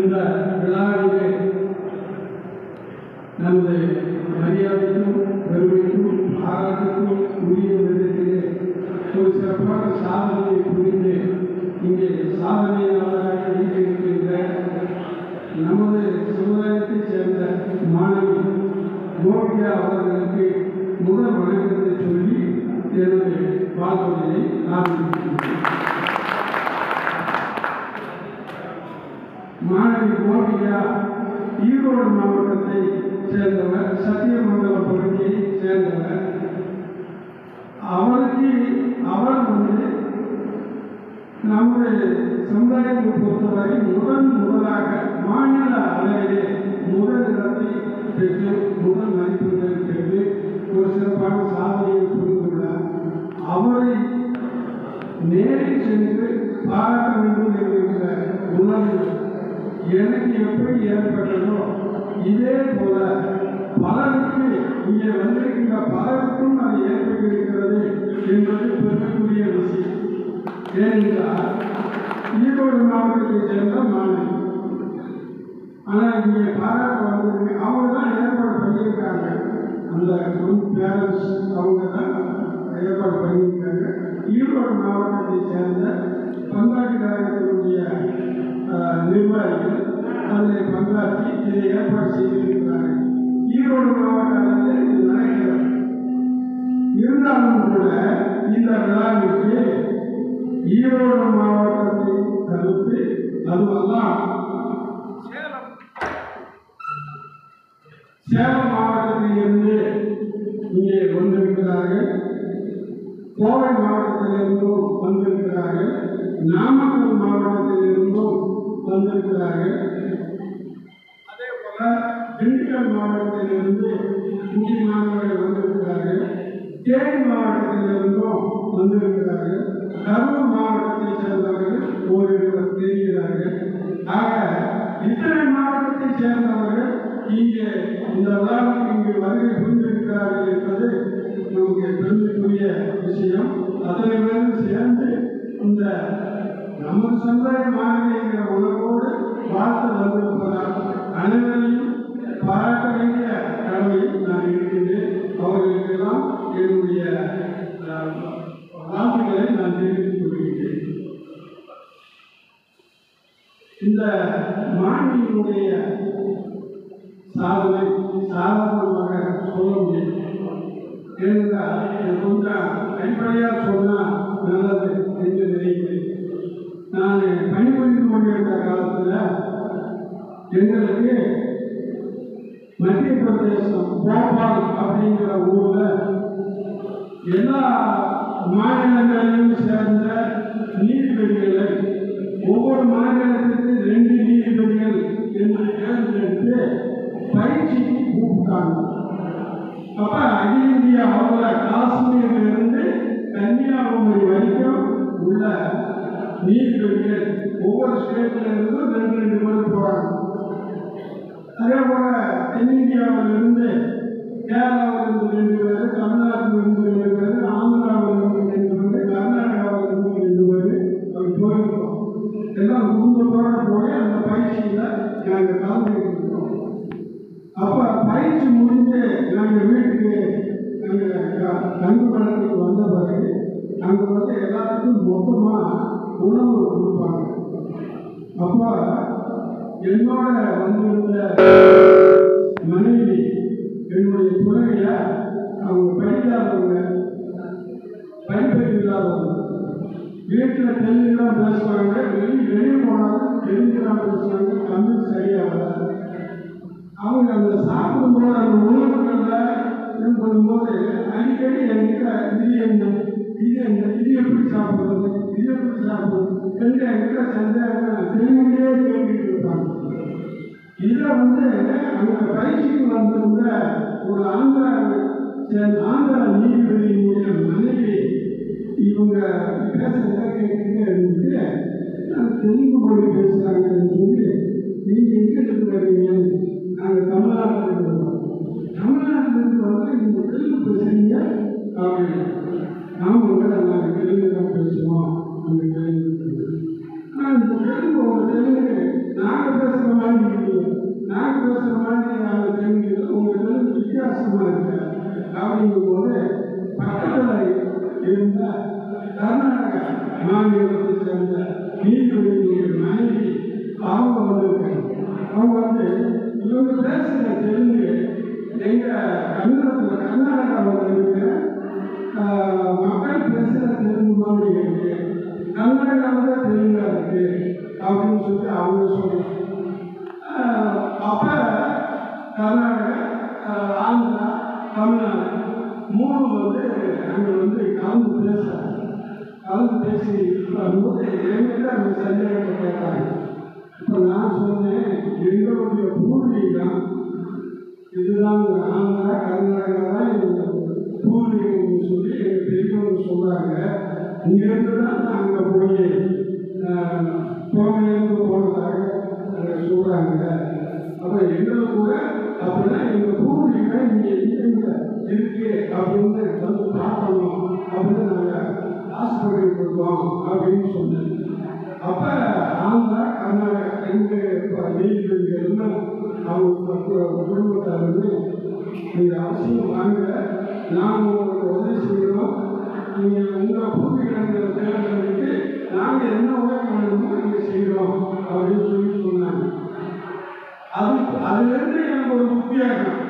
இந்த விழாவிலே நமது மரியாதைக்கும் பெருமைக்கும் பாராட்டுக்கும் உரிய விதத்திலே ஒரு சிறப்பான சாதனையை புரிந்து இங்கே சாதனையாளராக இருக்கின்ற நமது சமுதாயத்தைச் சேர்ந்த மாணவி கோபிகா அவர்களுக்கு முதல் வணக்கத்தை சொல்லி எனது வாழ்க்கையை ஆரம்பிக்கின்றேன். மாணவி கோபிகா ஈரோடு மாவட்டத்தை சேர்ந்தவர், சத்தியமங்கலம் பகுதியை சேர்ந்தவர். அவர் நம்முடைய சமுதாயத்தை பொறுத்தவரை முதலாக மாநில அளவிலே முதல் இடத்தை பெற்று முதல் மதிப்பெண்களை பெற்று ஒரு சிறப்பான சாதனையை புரிந்துள்ளார். அவரை நேரில் சென்று பாராட்ட வேண்டும் என்கின்ற உணர்வு எனக்கு எப்படி ஏற்பட்டதோ இதே போல பலருக்கு இங்கே வந்திருக்கின்ற பலருக்கும் அது ஏற்பட்டிருக்கிறது என்பது பெருமைக்குரிய விஷயம். ஏனென்றால் ஈரோடு மாவட்டத்தை சேர்ந்த மாணவி, ஆனால் இங்கே பாராட்ட வந்திருக்கு அவங்க தான் ஏற்பாடு பண்ணியிருக்காங்க. அந்த பேரண்ட்ஸ் அவங்க தான் ஏற்பாடு பண்ணியிருக்காங்க. ஈரோடு மாவட்டத்தை சேர்ந்த பண்பாட்டு கழகத்தினுடைய நிர்வாகிகள் அதில் பங்காற்றி இதை ஏற்பாடு செய்திருக்கிறார்கள். ஈரோடு மாவட்ட அளவில் இது நடக்கிறது. இருந்தாலும் கூட இந்த விழாவிற்கு ஈரோடு மாவட்டத்தை தவிர்த்து அதுவெல்லாம் சேலம் மாவட்டத்தில் இருந்து இங்கே வந்திருக்கிறார்கள், கோவை மாவட்டத்திலிருந்தும் வந்திருக்கிறார்கள், நாமக்கல் மாவட்டத்தில் இருந்தும் வந்திருக்கிறார்கள். அதே போல திண்டுக்கல் மாவட்டத்திலிருந்து இங்கே மாணவர்கள் வந்திருக்கிறார்கள், தேனி மாவட்டத்திலிருந்தும் வந்திருக்கிறார்கள், கரூர் மாவட்டத்தை சேர்ந்தவர்கள் ஓரிருவர் தெரிகிறார்கள். ஆக இத்தனை மாவட்டத்தை சேர்ந்தவர்கள் இங்கே இந்த விழாவுக்கு இங்கு வருகை புரிந்திருக்கிறார்கள் என்பது நமக்கு பெருமைக்குரிய விஷயம். அத்தனை பேரும் சேர்ந்து இந்த நமது சமுதாய மாணவிங்கிற உணர்வோடு வாழ்த்து வந்திருப்பதால் அனைவரையும் பாராட்ட வேண்டிய கடமையில் நான் இருக்கின்றேன். அவர்களுக்கெல்லாம் என்னுடைய வாழ்த்துக்களை நான் தெரிவித்துக் கொள்கின்றேன். இந்த மாணவியினுடைய சாதனை சாதாரணமாக சொல்ல முடியும். ஏனென்றால் கொஞ்சம் அடிப்படையாக சொன்னால் நல்லது என்று நினைக்கிறேன். நான் பணிபுரிந்து கொண்டிருந்த காலத்தில் எங்களுக்கு மத்திய பிரதேசம் போபால் அப்படிங்கிற ஊரில் எல்லா மாநிலங்களிலும் சேர்ந்த நீதிபதிகளை ஒவ்வொரு மாநிலத்திற்கு 2 நீதிபதிகள் என்று தேர்ந்தெடுத்து பயிற்சிக்கு கூப்பிட்டாங்க. அப்ப அகில இந்தியா அளவில் காஷ்மீரிலிருந்து கன்னியாகுமரி வரைக்கும் உள்ள நீதிபதிகள் ஒவ்வொரு ஸ்டேட்ல இருந்தும் 2 பேர் போறாங்க. அதே போல தென்னிந்தியாவிலிருந்து கேரளாவிலிருந்து 2 பேர், தமிழ்நாட்டிலிருந்து 2 பேர், ஆந்திராவிலிருந்து 2 பேர், கர்நாடகாவிலிருந்து 2 பேர் அப்படி போயிருக்கோம். எல்லாம் குடும்பத்தோட போய் அந்த பயிற்சியில நாங்கள் கலந்துருக்கிறோம். அப்ப பயிற்சி முடிஞ்சு நாங்கள் வீட்டுக்கு தங்குமடத்துக்கு வந்த பிறகு அங்கே வந்து எல்லாத்துக்கும் மொத்தமா உணவு கொடுப்பாங்க. அப்ப என்னோட வந்திருந்த மனைவி என்னுடைய துணைவிய அவங்க படிக்காதவங்க, படிப்பறிவு இல்லாதவங்க, வீட்டில் தெலுங்குதான் பேசுவாங்க, வெளியே போனாலும் தெலுங்குதான் பேசுவாங்க, தமிழ் சரியா வராது. அவங்க அந்த சாப்பிடும்போது அந்த உணவுகளில் இது பண்ணும்போது அடிக்கடி என்கிட்ட இது எப்படி சாப்பிடுறது, இது எப்படி சாப்பிடுறது என்று என்கிட்ட சந்தேகம் தெலுங்குலேயே கேட்டுட்டு இருப்பாங்க. இதை வந்து அந்த பயிற்சிக்கு வந்திருந்த ஒரு ஆந்திரா நீதிபதியினுடைய மனைவி இவங்க பேசுறத கேட்டுக்கிட்டே இருந்துட்டு தெலுங்கு மொழி பேசுகிறாங்கன்னு சொல்லி நீங்கள் எங்கிருந்து வரீங்க, நாங்கள் தமிழ்நாட்டில் இருக்கோம், தமிழ்நாட்டிலிருந்து வந்து நீங்கள் தெலுங்கு பேசுறீங்க அப்படின்னு. நாங்கள் நாங்கள் தெலுங்கு தான் பேசுவோம். அந்த தெலுங்கு ஆனால் இந்த தெலுங்கு ஒரு தெலுங்கு நாங்கள் பேசுகிற நான் பேசுகிற மாதிரி அவங்க தெலுங்கு உங்கள் தெலுங்கு வித்தியாசமாக இருக்கு அப்படிங்கும் போது பக்கத்தில் இருந்த கர்நாடக மாநிலத்தை சேர்ந்த நீதிபதிகளுடைய மனைவி அவங்க வந்திருக்காங்க. அவங்க வந்து இவங்க பேசுகிற தெலுங்கு எங்கள் கர்நாடகாவில் இருக்கிற மக்கள் பேசுகிற தெலுங்கு மாதிரி இருக்கு, கர்நாடகாவில் தெலுங்கா இருக்கு அப்படின்னு சொல்லி அவங்க சொல்றாங்க. அப்போ கர்நாடகா, ஆந்திரா, தமிழ்நாடு மூணு வந்து அங்கே வந்து கலந்து பேசி வரும்போது என்கிட்ட அவங்க சரியாக கேட்டாங்க. இப்போ நான் சொன்னேன், எங்களுடைய பூர்வீகம் இதுதான், ஆந்திரா கர்நாடகா தான் எங்களுடைய பூர்வீகம்னு சொல்லி எங்கள் பெரியவங்க சொல்கிறாங்க. இங்கேருந்து தான் நாங்கள் போய் புறமையிலிருந்து போனதாக சொல்கிறாங்க. அப்போ எங்களுக்கு கூட அப்படின்னா எங்கள் பூர்வீகம் இங்கே எங்கே இருக்கு அப்படின்னு வந்து பார்க்கணும் அப்படின்னு நாங்கள் ஆசைப்பட்டு கொடுத்தோம் அப்படின்னு சொன்னேன். அப்போ ஆந்திரா கர்நாடகா ரெண்டு நீதிபதிகள்னு அவங்க குடும்பத்தார் வந்து நீங்கள் அவசியம் வாங்க, நாங்கள் உங்களுக்கு உதவி செய்கிறோம், நீங்கள் உங்கள் பூர்வீகங்களை தேர்ந்தெடுத்து நாங்கள் என்ன உதவி வேணுமோ நீங்கள் செய்கிறோம் அப்படின்னு சொன்னாங்க. அதுலேருந்து எனக்கு ஒரு உத்தியாகம்,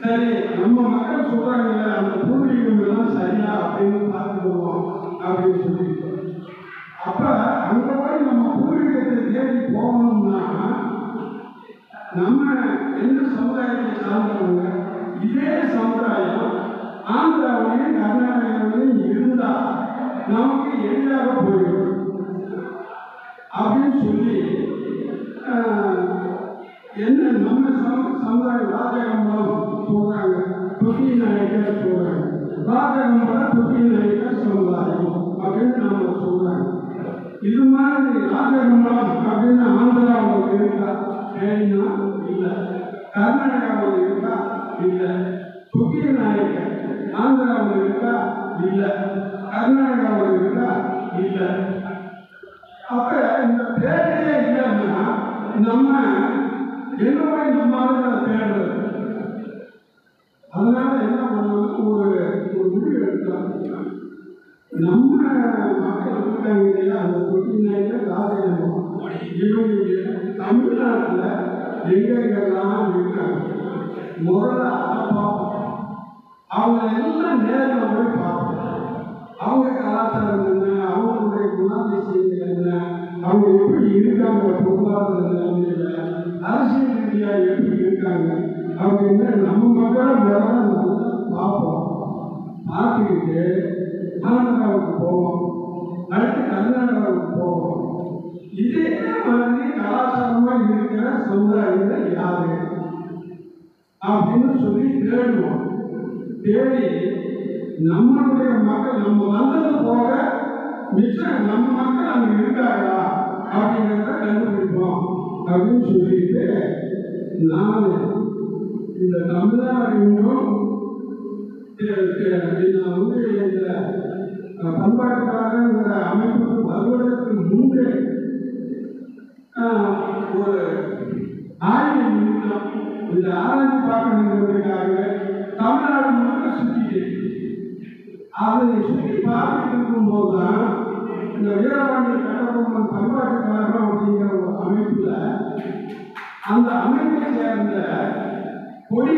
சரி நம்ம மக்கள் சொல்கிறாங்கல்ல அந்த பூர்வீகம் எல்லாம் சரியா அப்படின்னு பார்த்துக்குவோம் அப்படின்னு சொல்லிட்டு. அப்போ அங்கே போய் நம்ம பூர்வீகத்தை தேடி போகணும்னா நம்ம எந்த சமுதாயத்தை சார்ந்தவங்க, இதே சமுதாயம் ஆந்திராவிலையும் கர்நாடகாவிலையும் இருந்தால் நமக்கு எளிதாக போயிடும் அப்படின்னு சொல்லி என்ன நம்ம சமுதாயம் ராஜகம்பலம் சொல்றாங்க, துர்கி நாயக்கர் சொல்றாங்க, ராஜகம்பலம் துர்கி நாயக்கர் சமுதாயம் அப்படின்னு நாம சொல்றாங்க. இது மாதிரி ராஜகம்பலம் அப்படின்னு ஆந்திராவில் இருக்கா கேள்வினா இல்லை, கர்நாடகாவில் இருக்கா இல்லை, துர்கி நாயக்கர் ஆந்திராவில் இருக்கா இல்லை, கர்நாடகாவில் இருக்கா இல்லை. அப்ப இந்த பேரே இல்லைன்னா நம்ம என்னவோ நம்மளால தேடுறது. அதனால என்ன பண்ணணும், ஒரு முடிவு எடுக்கலாம். நம்ம மக்கள் இருக்காங்க இல்லையா, அந்த தொட்டினாயில ராஜகம்பலம் இவங்க தமிழ்நாட்டில் எங்கெங்கெல்லாம் இருக்காங்க முதல்ல அதை பார்ப்போம். அவங்க எல்லாம் நேரில் போய் பார்ப்போம். அவங்க கலாச்சாரம் என்ன, அவங்களுடைய குணாதிசயங்கள் என்ன, அவங்க எப்படி இருக்காங்க, பொருளாதார நிலைமையில அரசியல் ரீதியாக எப்படி இருக்காங்க அப்படின்னு நம்ம மக்களை முதல்ல நல்லா பார்ப்போம். பார்த்துக்கிட்டு ஆந்திராவுக்கு போவோம், அடுத்து கர்நாடகாவுக்கு போவோம். இதே மாதிரி கலாச்சாரமாக இருக்கிற சமுதாயங்கள் யாரு அப்படின்னு சொல்லி தேடுவோம். தேடி நம்மளுடைய மக்கள் நம்ம வந்தது போக மிச்சம் நம்ம மக்கள் அங்கே இருக்காங்களா அப்படிங்கிறத கண்டுபிடிப்போம் அப்படின்னு சொல்லிட்டு நான் இந்த தமிழ்நாடு இன்னும் நான் வந்து இந்த பண்பாட்டுக்காரங்கிற அமைப்புக்கு வருவதற்கு முன்பே ஒரு ஆய்வு நிமித்தம் இந்த ஆராய்ச்சி பார்க்கணுங்கிறதுக்காக தமிழ்நாடு முழுக்க சுற்றிட்டேன். அதை சுற்றி பார்த்துட்டு இருக்கும்போது தான் இந்த வீரபாண்டிய கட்டபொம்மன் பண்பாட்டு கழகம் அப்படிங்கிற ஒரு அமைப்புல அந்த அமைப்பை சேர்ந்த கொடி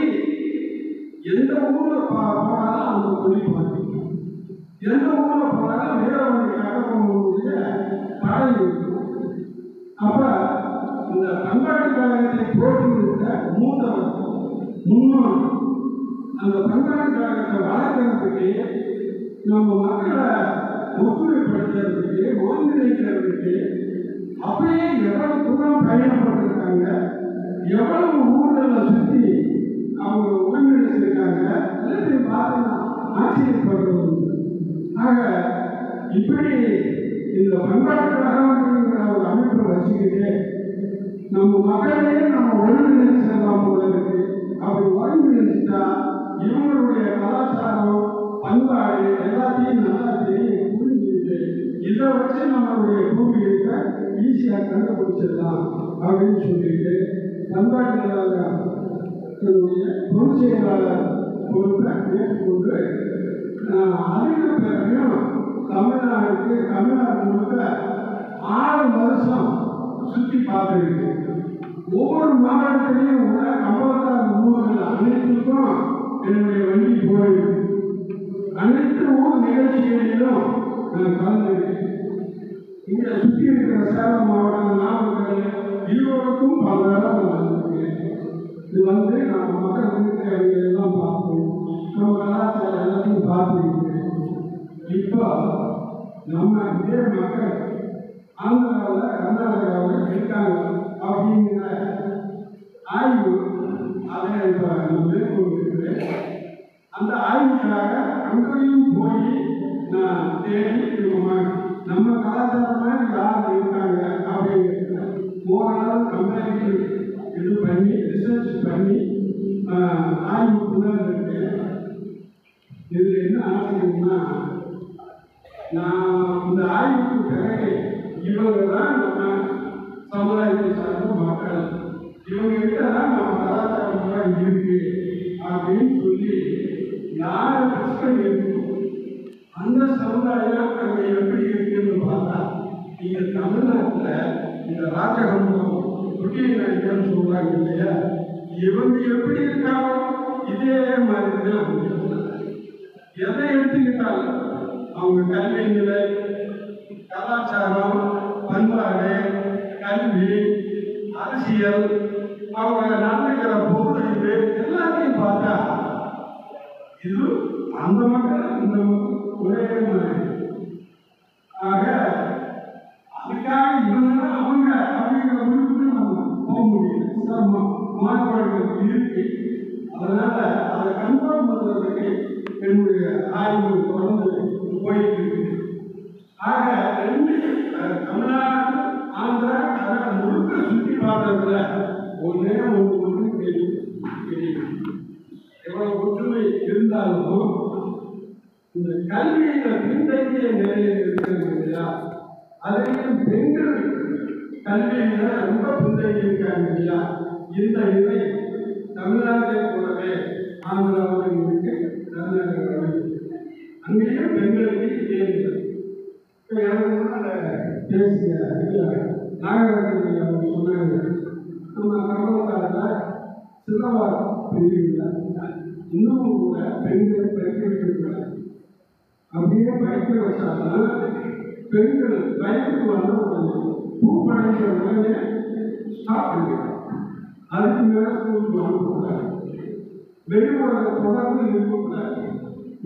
எந்த ஊர்ல போனாலும் அந்த கொடி பார்க்கணும், எந்த ஊர்ல போனாலும் வீரபாண்டிய கட்டபொம்மனுடைய படை இருக்கும். அப்ப இந்த பண்பாட்டு கழகத்தை தோற்றுவித்த மூத்தவர் முன்னோர் அந்த பண்பாட்டு கழகத்தை வளர்க்கறதுக்கு நம்ம மக்களை ஒத்துழைப்படுத்துறதுக்கு ஒருங்கிணைக்கிறதுக்கு அப்படியே எவ்வளவு தூரம் பயணப்பட்டிருக்காங்க, எவ்வளவு ஊர்களில் சுற்றி அவங்க ஒருங்கிணைச்சிருக்காங்க எல்லாத்தையும் பார்த்து ஆச்சரியப்படுறது. ஆக இப்படி இந்த பண்பாட்டு கழகம்ங்கிற ஒரு அமைப்பை வச்சுக்கிட்டு நம்ம மக்களையே நம்ம ஒருங்கிணைச்சிடலாம் போல இருக்கு. அப்படி ஒருங்கிணைச்சிட்டா இவங்களுடைய கலாச்சாரம் பண்பாடு எல்லாத்தையும் நல்லா தெரியும் புரிஞ்சுக்கிட்டு இதை வச்சு நம்மளுடைய பூமியை ஈஸியாக கண்டுபிடிச்சிடலாம் அப்படின்னு சொல்லிட்டு பண்பாட்டு பொதுச் செயலாளர் பொறுப்பை ஏற்றுக்கொண்டு அதுக்கு பிறகு தமிழ்நாடு முழுக்க 6 வருஷம் சுற்றி பார்த்துருக்கு. ஒவ்வொரு மாவட்டத்திலையும் உள்ள கம்பளத்தார் ஊர்கள் அனைத்துக்கும் என்னுடைய வண்டி போயிருக்கு. அனைத்து ஊர் நிகழ்ச்சிகளிலும் நான் கலந்துருக்கேன். இங்கே சுற்றி இருக்கிற சேலம் மாவட்டம், நாமக்கல், ஈரோடுக்கும் பல தடவை வந்திருக்கேன். இது நம்ம மக்களுக்கு எல்லாம் பார்க்கணும், நம்ம கலாச்சாரம் எல்லாத்தையும் பார்த்துருக்கேன். இப்போ நம்ம இதே மக்கள் ஆந்திராவில், கர்நாடகாவில் இருக்காங்க அப்படிங்கிற ஆய்வு அதை இப்போ நான் மேற்கொண்டிருக்கிறேன். அந்த ஆய்வுக்காக அங்கேயும் போய் நான் தேடி நம்ம கலாச்சாரமாக யார் இருக்காங்க அப்படிங்கிறத ஓரளவு கம்பேரிட்டிவ் இது பண்ணி ரிசர்ச் பண்ணி ஆய்வுக்குள்ள இருக்கேன். இதில் என்ன ஆச்சரியம்னா, நான் இந்த ஆய்வுக்கு பிறகு இவங்க தான் நம்ம சமுதாயத்தை சார்ந்த மக்கள், இவங்ககிட்ட தான் நம்ம கலாச்சாரம் இருக்கு அப்படின்னு சொல்லி யாரை பிரச்சனை இருக்கும் அந்த சமுதாயம் அங்கே எப்படி இருக்குன்னு பார்த்தா, நீங்க தமிழ்நாட்டில் இந்த ராஜகம்பம் குட்டியநாயக்கன்னு சொல்றாங்க இல்லையா, இவங்க எப்படி இருக்காங்க இதே மாதிரி தான். எதை எடுத்துக்கிட்டாலும் அவங்க கல்வி நிலை, கலாச்சாரம், பண்பாடு, கல்வி, அரசியல், அவங்க நடந்துக்கிற பொருள், இது எல்லாத்தையும் பார்த்தா இது அந்த மக்கள் இந்த ஒரே மாதிரி. ஆக அதுக்காக இவங்க அவங்க அப்படிங்கிற முடிவுக்கு நம்ம போக முடியும். மாறுபாடுகள் இருக்கு. அதனால அதை கன்ஃபார்ம் பண்ணுறதுக்கு என்னுடைய ஆய்வு தொடர்ந்து போயிட்டு இருக்கு. ஆக தமிழ்நாடு, ஆந்திரா, கர்நாடகா முழுக்க சுற்றி பார்க்கறதுல ஒன்று தெரியும். எவ்வளவு ஒற்றுமை இருந்தாலும் இந்த கல்வியில பின்தங்கிய நிலையில் இருக்கிறது இல்லையா, அதையும் பெண்கள் கல்வியில ரொம்ப பின்தங்கி இருக்காங்க இல்லையா, இந்த நிலை தமிழ்நாட்டை போலவே ஆந்திராவில் இருக்கு, கர்நாடகாவில் இருக்கு. அங்கேயும் பெண்களுக்கு இதே நிலை. இப்போ எனக்கு பேசிய நாகரத்ன அவங்க சொன்னாங்க, நம்ம கர்நாடகாவில் சிலவார் பிரிவில் இன்னும் கூட பெண்கள் படிக்க வைக்கக்கூடாது. அப்படியே படிக்க வச்சாலும் பெண்கள் வயதுக்கு வந்த உடனே பூப்படைஞ்ச உடனே ஸ்டாப் பண்ணிடுறாங்க. அதுக்கு மேலே ஸ்கூலுக்கு வாங்கக்கூடாது. வெளியோட தொடர்ந்து இருக்கக்கூடாது.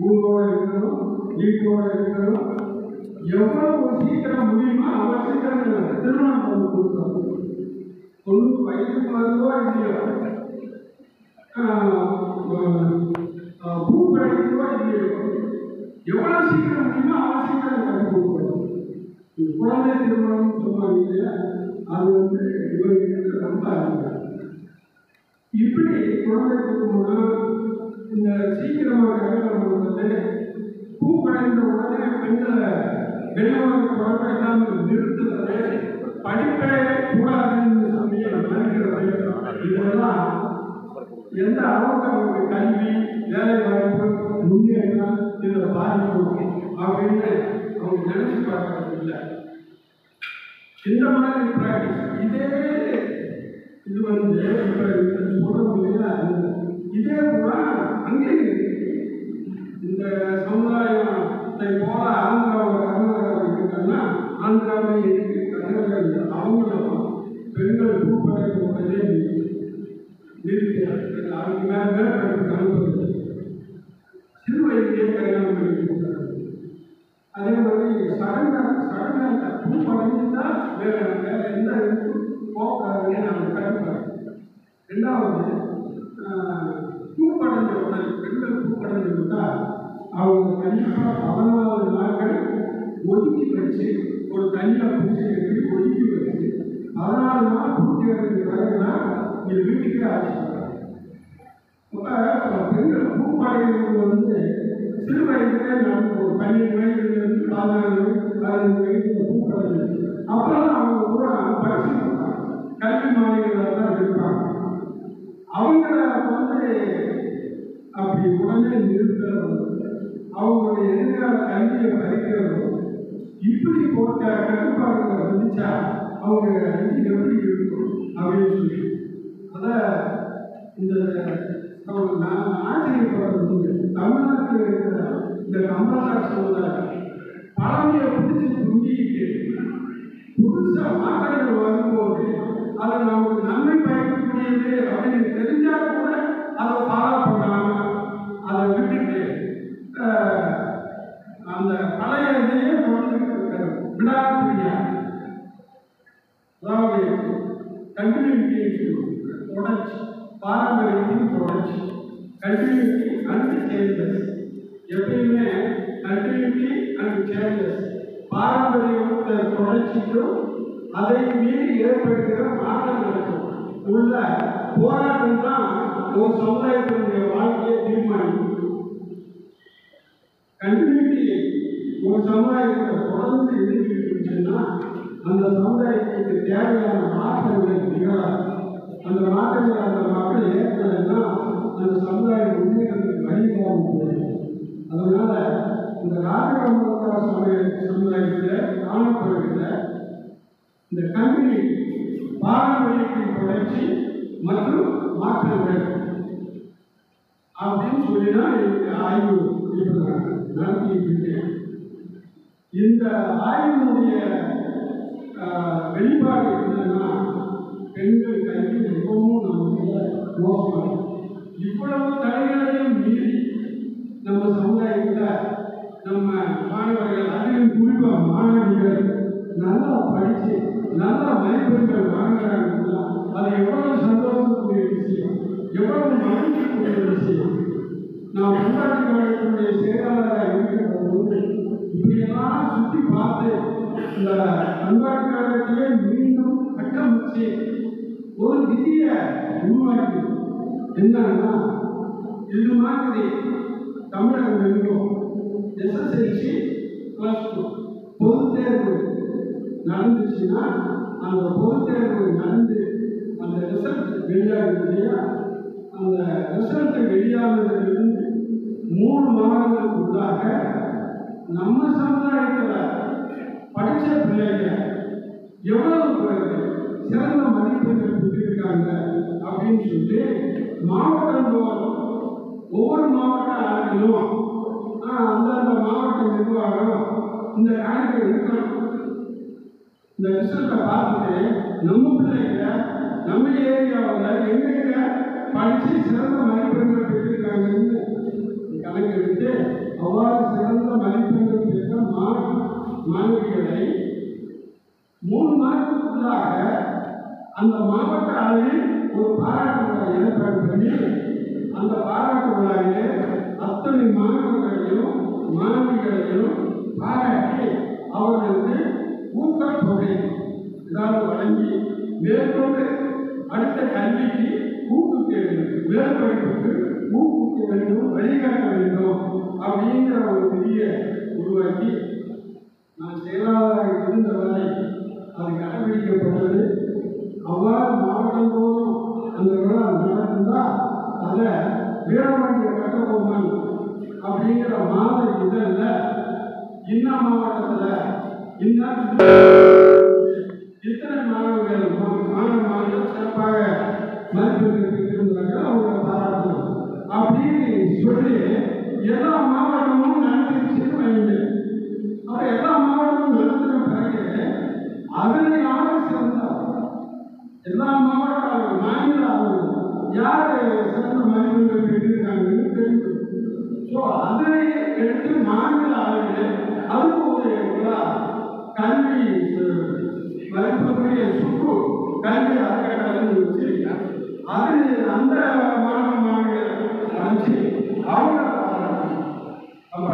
ஊரோட இருக்கணும், வீட்டோட இருக்கணும். எவ்வளவு சீக்கிரம் முடியுமோ அவ்வளோ சீக்கிரம் திருமணம் பண்ணி கொடுத்தாங்க. 90 வயதுக்கு வருதோ இல்லையோ, பூப்படைக்கிறதோ இல்லையோ, எவ்வளவு சீக்கிரம் முடியுமோ அவ்வளோ சீக்கிரம் கட்டி கொடுக்கணும். குழந்தை திருமணம் சொல்லுவாங்க இல்லையா, அது இவங்க ரொம்ப அதிகம். இப்படி குழந்தை திருமணம் இந்த சீக்கிரமாக கல்யாணம் பண்ணுறது, பூப்படைந்த உடனே பெண்களை வெளியுறவு குழந்தை எல்லாம் நிறுத்துறது, படிப்பே கூடாதுன்னு சொல்லி நினைக்கிறது, இதெல்லாம் எந்த அளவுக்கு அவங்க கல்வி, வேலை வாய்ப்பு, முன்னேற்றம் இதில் பாதிக்கும் அப்படின்னு அவங்க நினைச்சு பார்க்கறது இல்லை. இந்த மாதிரி பிராக்டிஸ் இதே இது இப்போ சொல்ல முடியாது. இதே போல அங்கேயும் இந்த சமுதாயத்தை போல ஆந்திராவில், கர்நாடகாவில் இருக்குன்னா ஆந்திராவில் இருக்கு, கர்நாடகாவில் அவங்களும் பெண்கள் பூப்படைக்க உடனே நிறுத்தி அதுக்கு மேலே அனுப்புறது, சிறு வயதிலே கல்யாணம் பண்ணி கொடுக்குறாங்க. அதே மாதிரி சடங்காக பூப்படைஞ்சுன்னா வேற எந்த போக்காதுன்னு நம்ம கருப்பாங்க. ரெண்டாவது, பூப்படைஞ்ச உடனே பெண்கள் பூப்படைஞ்சு விட்டால் அவங்க கண்டிப்பாக 14 நாட்கள் ஒதுக்கி வச்சு ஒரு தனியாக பூஜை கட்டி ஒதுக்கி வச்சு 14 நாள் பூஜை அடைஞ்ச பிறகுதான் இங்கே வீட்டுக்கே ஆரம்பிச்சுக்கிறாங்க. அப்போ பெண்கள் பூப்படைகிறது சிறு வயதிலே நடந்து ஒரு 12 வயதுலேருந்து 14 வயதுல பூப்படைஞ்சு அப்புறம் அவங்க பூரா படிச்சுருப்பாங்க, கல்வி மாநிலங்களாக தான் இருப்பாங்க. அவங்கள வந்து அப்படி உடனே நிறுத்துறதும் அவங்களுடைய எதிர்கால கல்வியை பறிக்கிறதும் இப்படி போட்ட கட்டுப்பாடுகளை வந்துச்சா அவங்க இது எப்படி இருக்கும் அப்படின்னு சொல்லி அதை இந்த நான் ஆச்சரியப்படுறது தமிழ்நாட்டில் இருக்கிற இந்த கம்பராட்சியோட பழமையை பிடிச்சி துண்டிக்கிட்டு புதுசாக மாற்றங்கள் வரும்போது அதை நமக்கு நன்மை பயக்கக்கூடியது அப்படின்னு தெரிஞ்சா கூட அதை ஃபாலோ பண்ணாம அதை விட்டுட்டு அந்த பழைய இதையே தொடர்ந்துட்டு இருக்காரு விடாப்பிரியா. அதாவது கண்டினியூட்டி தொடர்ச்சி, பாரம்பரியத்தின் தொடர்ச்சி, கண்டினியூட்டி அண்ட் சேஞ்சஸ். எப்பயுமே கண்டினியூட்டி அண்ட் சேஞ்சஸ், பாரம்பரியத்தை தொடர்ச்சிக்கும் அதை மீறி ஏற்படுகிற மாற்றங்களுக்கும் உள்ள போராட்டம் தான் ஒரு சமுதாயத்தினுடைய வாழ்க்கையை தீர்மானிக்கும். கண்டினியூட்டி ஒரு சமுதாயத்தில் தொடர்ந்து இருந்துச்சுன்னா அந்த சமுதாயத்துக்கு தேவையான மாற்றங்களை நிகழாது. அந்த மாற்றங்களை அந்த மக்கள் ஏற்கலைன்னா அந்த சமுதாயம் முன்னேற்றத்துக்கு வழிகாணும் போயிடும். அதனால இந்த ராஜகம்பரத்தார் சமுதாயத்தில் காணப்படுகிற இந்த கண்டினியூட்டி, பாரம்பரியத்தின் தொடர்ச்சி மற்றும் மாற்றங்கள் அப்படின்னு சொல்லிதான் ஆய்வு நடத்திட்டு இருக்கேன். இந்த ஆய்வினுடைய வெளிப்பாடு என்னன்னா பெண்கள் கல்வி மிகவும் நம்ம மோசமாக இவ்வளவு தடைகளையும் மீறி நம்ம சமுதாயத்தில் நம்ம மாணவர்கள் அதிலும் குறிப்பாக மாணவிகள் நல்லா படித்து நல்ல மதிப்பெண்கள் வாங்குறாங்கன்னா அது எவ்வளவு சந்தோஷத்துக்குரிய விஷயம், எவ்வளவு மகிழ்ச்சிக்குரிய விஷயம். நான் முன்னாடி காலத்தினுடைய செயலாளராக இருக்கிற போது இப்படியெல்லாம் சுற்றி பார்த்து இந்த பண்பாட்டு காலத்தையே மீண்டும் கட்டமைச்சு ஒரு விதியை உருவாக்கி என்னன்னா இது மாதிரி தமிழகம் எங்கும் எஸ்எஸ்எல்சி +2 பொதுத் தேர்வு நடந்துச்சுன்னா அந்த பொதுத் தேர்வு நடந்து அந்த ரிசல்ட் வெளியாகுது இல்லையா, அந்த ரிசல்ட் வெளியானதிலிருந்து 3 மாதங்களுக்குள்ளாக நம்ம சமுதாயத்தில் படித்த பிள்ளைங்க எவ்வளவு பேருக்கு சிறந்த மதிப்பெண்கள் பெற்றிருக்காங்க அப்படின்னு சொல்லி மாவட்டந்தோறும் ஒவ்வொரு மாவட்ட ஆட்களும் அந்தந்த மாவட்ட நிர்வாகம் இந்த கணக்கை எடுக்கணும். இந்த ரிசல்ட்டை பார்த்துட்டு நம்ம பிள்ளைங்க நம்ம ஏரியாவில் எங்கெங்க படித்து சிறந்த மதிப்பெண்கள் பெற்றிருக்காங்கன்னு கணக்கு எடுத்து அவ்வாறு சிறந்த மதிப்பெண்கள் பெற்ற மாணவிகளை 3 மாதத்துக்குள்ளாக அந்த மாவட்ட அளவில் ஒரு பாராட்டு விழா ஏற்பாடு பண்ணி அந்த பாராட்டு விழாவிலே அத்தனை மாணவர்களையும் மாணவிகளையும் பாராட்டி அவர்களுக்கு ஊக்கத்தொகை ஏதாவது வழங்கி மேற்கொண்டு அடுத்த கல்விக்கு ஊக்குவிக்க வேண்டும், மேற்படிப்புக்கு ஊக்குவிக்க வேண்டும், வழிகாட்ட வேண்டும் அப்படிங்கிற ஒரு விதியை உருவாக்கி நான் செயலாளராக இருந்தவரை அது கடைபிடிக்கப்பட்டது. அவ்வாறு மாவட்டந்தோறும் அந்த விழா நடந்தால் அதை வீரபாண்டிய கட்டபொம்மன் அப்படிங்கிற மாத இதழில் இன்னா மாவட்டத்தில் இத்தனை மாணவர்கள் சிறப்பாக மதிப்பெண்கள் பெற்றிருந்தார்கள் அவங்களை பாராட்டணும் அப்படின்னு சொல்லி எல்லா மாவட்டமும் நடந்துச்சுன்னு வைங்க. அப்போ எல்லா மாவட்டமும் நடத்துகிற பிறகு அதில் யாரும் சிறந்தார், எல்லா மாவட்ட மாநில யார் சிறந்த மதிப்பெண்கள் பெற்றிருக்காங்கன்னு தெரிஞ்சு. ஸோ அதை எடுத்து மாநில அளவில் அதுக்கு ஒரு விழா கல்வி மதிப்புக்குரிய சுற்று கல்வி அறக்கட்டளைன்னு வச்சிருக்காங்க. அது அந்த மாணவர்கள் அழைச்சி அவங்க அப்ப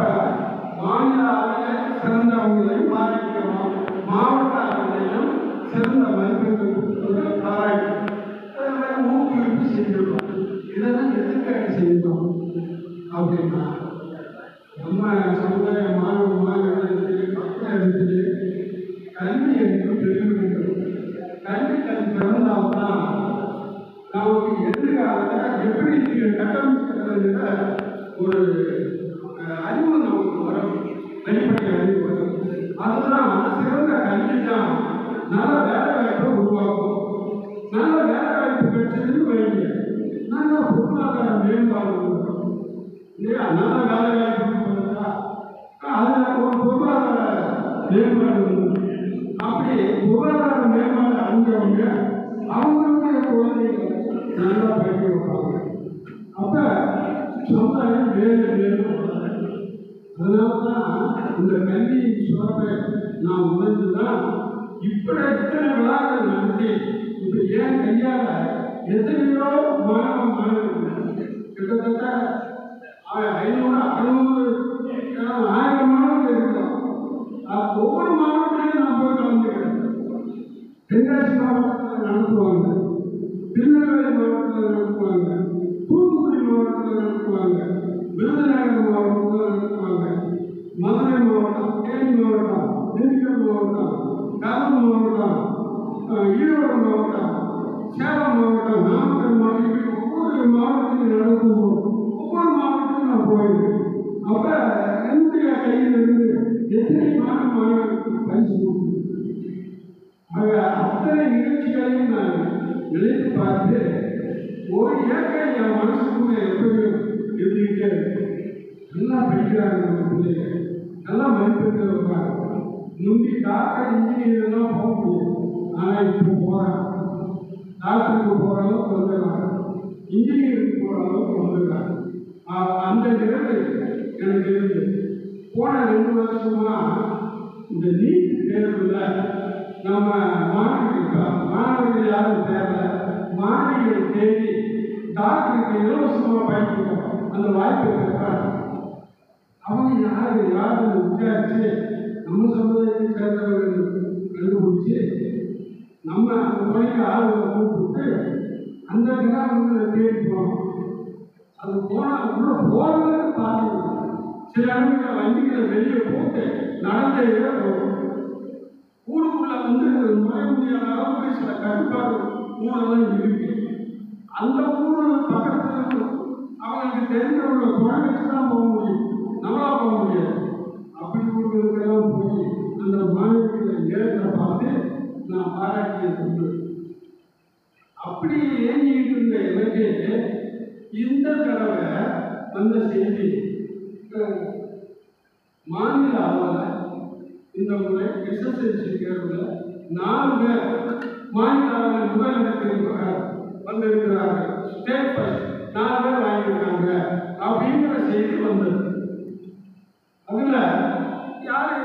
மாநில அளவில் சிறந்தவங்களையும் பாராட்டிக்கிறோம், மாவட்ட அளவிலையும் சிறந்த மதிப்பெண்கள் பாராட்டி ஊக்குவிப்பு செஞ்சிருக்கோம். இதெல்லாம் எதுக்காக செய்யணும் அப்படின்னா நம்ம சமுதாய மாணவ மாணவர்களுக்கு பக்கத்தில் கல்வி என்று பெருமை வேண்டும். கல்வி பிறந்தால்தான் நமக்கு எதிர்காலத்தை எப்படி கட்டமைக்கிறதுல ஒரு அறிவு நமக்கு வரும், வெளிப்படை அறிவு வரும். அதுதான் சிறந்த கல்வி தான் நல்ல வேலை வாய்ப்பை உருவாக்கும். நல்ல வேலை வாய்ப்பு கிடைச்சதுன்னு வைங்க, நல்ல பொருளாதார மேம்பாடு வரும் இல்லையா? நல்ல வேலை வாய்ப்பு அதில் ஒரு பொருளாதார மேம்பாடு வரும். அப்படி பொருளாதார மேம்பாடு அடைஞ்சவங்க அவங்களுடைய குழந்தைகள் நல்லா படிக்க வைப்பாங்க. அப்போ சமுதாயம் வேறு வேறு. அதனால தான் இந்த கல்வியின் சிறப்பை நாம் உணர்ந்துதான் இப்படி இத்தனை விழாக்கள் நடத்தி இப்போ ஏன் கையால எத்தனையோ மாணவ மாணவர்கள் கிட்டத்தட்ட 500, 600, 1000 மாணவர்கள் இருக்கிறோம். ஒவ்வொரு மாவட்டத்திலையும் நான் போய் கலந்துக்கிறேன். தென்காசி மாவட்டத்தில் நடத்துவாங்க, திருநெல்வேலி மாவட்டத்தில் நடத்துவாங்க, தூத்துக்குடி மாவட்டத்தில் நடத்துவாங்க, விருதுநகர் மாவட்டத்தில் நடத்துவாங்க, மதுரை மாவட்டம், தேனி மாவட்டம், திண்டுக்கல் மாவட்டம், கரூர் மாவட்டம், ஈரோடு மாவட்டம், சேலம் மாவட்டம், நாமக்கல் மாவட்டம், இப்படி ஒவ்வொரு மாவட்டத்திலும் நடத்துவோம். ஒவ்வொரு மாவட்டத்திலும் நான் போயிருக்கேன். அப்போ என்னுடைய கையிலிருந்து எத்தனை மாணவர்களுக்கு பரிசு கொடுக்கும். ஆக அத்தனை நிகழ்ச்சிகளையும் நான் நினைத்து பார்த்து ஒரு இயற்கை என் மனசுக்குள்ள எப்படியும் இருந்துகிட்டே இருக்கு. நல்லா படிக்கிறாங்க நம்ம பிள்ளைங்க, நல்லா மதிப்பெண்கள் வருவாங்க. முந்தி டாக்டர் இன்ஜினியர்லாம் போக முடியும், ஆனால் இப்போ போகிறாங்க. டாக்டருக்கு போகிற அளவுக்கு வந்துடுறாங்க, இன்ஜினியருக்கு போகிற அளவுக்கு வந்துடுறாங்க. அந்த நிகழ்வு எனக்கு இருந்து போன 2 வருஷமா இந்த நீட் தேர்வில் நம்ம மாணவர்கள் யாரும் தேவை, மாணவிகள் தேடி டாக்டருக்கு இலவசமாக பயன்படுத்தோம். அந்த வாய்ப்பை பெற்றாங்க. அவங்க யாருன்னு விசாரிச்சு நம்ம சமுதாயத்தை சேர்ந்தவர்கள் கண்டுபிடிச்சி நம்ம அந்த துறைக்கு ஆளுகளை கூப்பிட்டு அந்த கிராமங்களை தேடி போனோம். அது போனால் உள்ள போகிறதுக்கு பார்க்கணும். சில இடங்களில் வண்டிகளை வெளியே போட்டு நடந்தே போகும். ஊருக்குள்ள நுழைய முடியாத அளவுக்கு சில கட்டுப்பாடு ஊரெல்லாம் இருக்கு. அந்த ஊர் பக்கத்தில் அவங்களுக்கு தெரிஞ்சவங்களை துணை வச்சு தான் போக முடியும், நம்மளா போக முடியாது. அப்படி ஊர்களுக்கெல்லாம் போய் அந்த மாணவர்களை நேரத்தில் பார்த்து நான் பாராட்டிய சொல்றேன். அப்படி ஏங்கிட்டு இருந்த எனக்கு இந்த தடவை வந்த செய்தி, மாநில அளவில் இந்த முறை எஸ்எஸ்எல்சி தேர்வில் 4 பேர் மாநில அளவில் முதலிடத்தில் வந்திருக்கிறார்கள். ஸ்டேட் ஃபர்ஸ்ட் 4 பேர் வாங்கியிருக்காங்க அப்படிங்கிற செய்தி வந்தது. அதில் யார்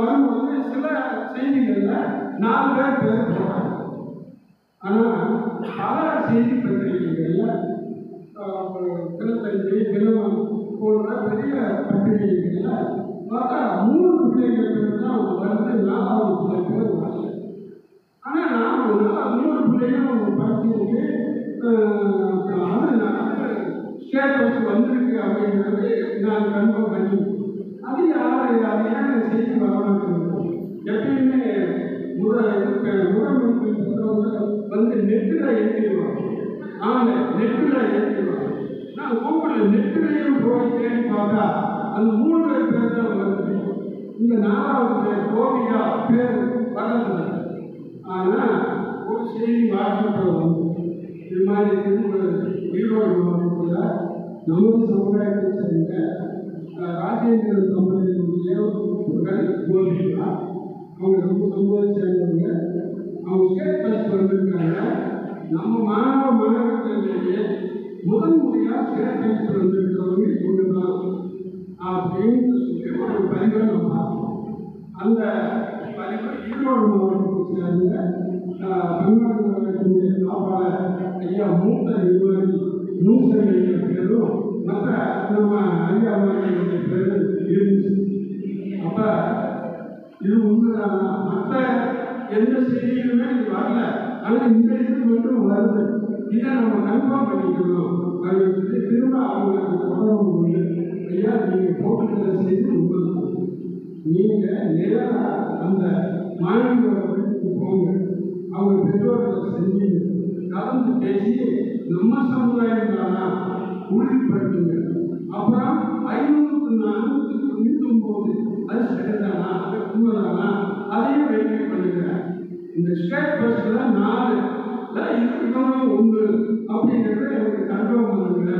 வரும்போது சில செய்திகளில் 4 பேர் போகிறாங்க. ஆனால் பல செய்தி பத்திரிகைகளில் தினத்தந்தி, தினமன் போன்ற பெரிய பத்திரிகைகளில் பார்த்தா 3 பிள்ளைகள் பேர் தான் வந்து 4வது பிள்ளை பேர் வரல. ஆனால் நான் 3 பிள்ளைகளும் படிச்சிருக்கு, அது ஸ்டேட் வச்சு வந்திருக்கு அப்படிங்கிறது நான் கன்ஃபார்ம் பண்ணி அது ஏன் செய்தி வரணும். எப்பயுமே முறைமைக்கு வந்து நெட்டில் ஏற்றிடுவாங்க. ஆனால் நெட்டில் ஏற்றிடுவாங்க. நான் கூப்பிடல, நெட்டிலையும் போய் தேடி பார்த்தா அந்த 3 பேர் தான் வருது. இந்த 4வது பேர் கோபியா பேர் வரதில்லை. ஆனால் ஒரு செய்தி வாட்ஸ்அப்பில் வந்து இது மாதிரி ஈரோடு மாவட்டத்தில் நமது சமுதாயத்தை சேர்ந்த ராஜேந்திர சமுதாயத்தினுடைய கோபியா, அவங்க நம்ம சமுதாயத்தை சேர்ந்தவங்க, அவங்க ஸ்டேட் ஃபர்ஸ்ட் வந்திருக்காங்க. நம்ம மாணவ மாணவர்களிலேயே முதல் முறையாக ஸ்டேட் ஃபர்ஸ்ட் வந்திருக்கிறவங்க இவங்க தான் அப்படின்னு சொல்லி ஒரு பதிவை நம்ம பார்த்தோம். அந்த பதிவு ஈரோடு மாவட்டத்தை சேர்ந்த தமிழ்நாடு மாவட்டத்தினுடைய காப்பாளர் ஐயா மூத்த நிர்வாகி நூசனைய பேரும் மற்ற நம்ம அறியாமையுடைய பேரும் இருந்துச்சு. அப்போ இது உண்மைதானா? மற்ற எந்த செய்தியிலுமே இது வரல, ஆனால் இந்த இது மட்டும் வருது. இதை நம்ம கன்ஃபார்ம் பண்ணிக்கணும் அப்படின்னு சொல்லி திரும்ப அவங்களுக்கு தொடர்பு கொண்டு, ஐயா நீங்கள் போட்டுக்கிற செய்தி உண்மைதான், நீங்கள் நேராக அந்த மாணவர்கள் வீட்டுக்கு போங்க, அவங்க பெற்றோர்களை செஞ்சு கலந்து பேசி நம்ம சமுதாயம் தானா உறுதிப்படுத்துங்க. அப்புறம் 5,499 அது சரிதானா, அது உண்மைதானா, அதையும் வெரிஃபை பண்ணுங்க. இந்த ஸ்டேட் பஸ்ல 4 இன்னொரு 1 அப்படிங்கிறத எனக்கு கன்ஃபார்ம் பண்ணுங்க.